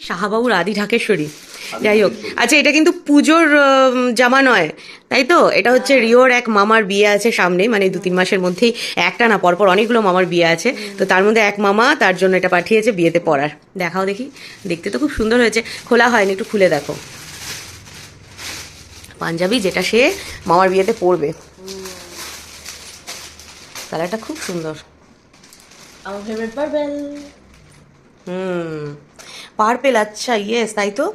শাহাবাবুর আদি ঢাকেশ্বরী। যাই হোক, আচ্ছা এটা কিন্তু পুজোর জামা নয়, তাই তো? এটা হচ্ছে রিওর এক মামার বিয়ে আছে সামনে, মানে 2-3 মাসের মধ্যেই, একটা না পরপর অনেকগুলো মামার বিয়ে আছে, তো তার মধ্যে এক মামা তার জন্য এটা পাঠিয়েছে বিয়েতে পরার। দেখাও দেখি, দেখতে তো খুব সুন্দর হয়েছে, খোলা হয়নি, একটু খুলে দেখো। পাঞ্জাবি যেটা সে মামার বিয়েতে পরবে, কালারটা খুব সুন্দর। আমার ফেভারিট পার্পল। পার্পেল, আচ্ছা ইয়েস, তাই তো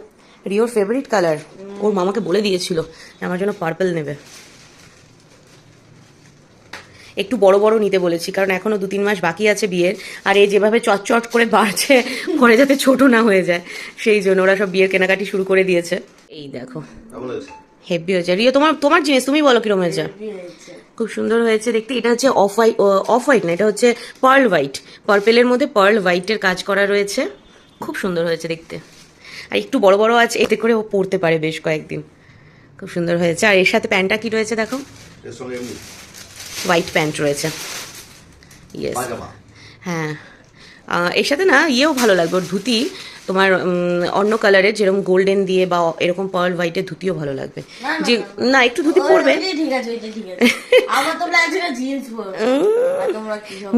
রিওর ফেভারিট কালার। ওর মামাকে বলে দিয়েছিল আমার জন্য পার্পেল নেবে। একটু বড় বড় নিতে বলেছি, কারণ এখনো 2-3 মাস বাকি আছে বিয়ের, আর এই যেভাবে চটচট করে বাড়ছে পরে যাতে ছোট না হয়ে যায়, সেই জন্য ওরা সব বিয়ের কেনাকাটি শুরু করে দিয়েছে। এই দেখো হেভি হয়েছে। রিও তোমার তোমার জিনিস তুমি বলো কিরকম হয়েছে? খুব সুন্দর হয়েছে দেখতে। এটা হচ্ছে অফ হোয়াইট না, এটা হচ্ছে পার্ল হোয়াইট, পার্পেলের মধ্যে পার্ল হোয়াইটের কাজ করা রয়েছে, খুব সুন্দর হয়েছে দেখতে। আর একটু বড় বড় আছে, এতে করে ও পরতে পারে বেশ কয়েকদিন, খুব সুন্দর হয়েছে। আর এর সাথে প্যান্টটা কি রয়েছে দেখো, হোয়াইট প্যান্ট রয়েছে, ইয়েস হ্যাঁ। এর সাথে না ইয়েও ভালো লাগবে, ওর ধুতি তোমার অন্য কালারের, যেরকম গোল্ডেন দিয়ে বা এরকম পার্ল হোয়াইটের ধুতিও ভালো লাগবে। যে না একটু ধুতি পরবে,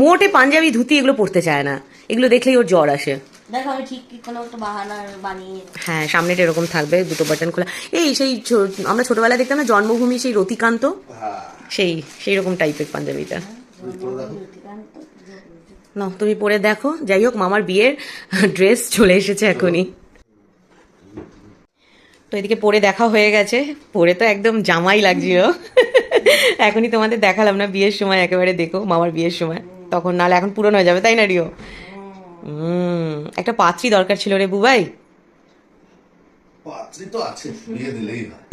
মোটে পাঞ্জাবি ধুতি এগুলো পরতে চায় না, এগুলো দেখলেই ওর জ্বর আসে। হ্যাঁ সামনেটা এরকম থাকবে, দুটো বাটন খোলা, এই সেই আমরা ছোটবেলায় দেখতাম না জন্মভূমি, সেই রতিকান্ত, সেই রকম টাইপের পাঞ্জাবিটা। না তুমি পরে দেখো। যাই হোক, মামার বিয়ের ড্রেস চলে এসেছে এখনই। তো এদিকে পরে দেখা হয়ে গেছে, পরে তো একদম জামাই লাগছিল। এখনই তোমাদের দেখালাম না, বিয়ের সময় একেবারে দেখো, মামার বিয়ের সময় তখন, নাহলে এখন পুরনো হয়ে যাবে, তাই না রিও? একটা পাত্রী দরকার ছিল রে বুবাই। পাত্রী তো আছে, বিয়ে দিলেই হয়।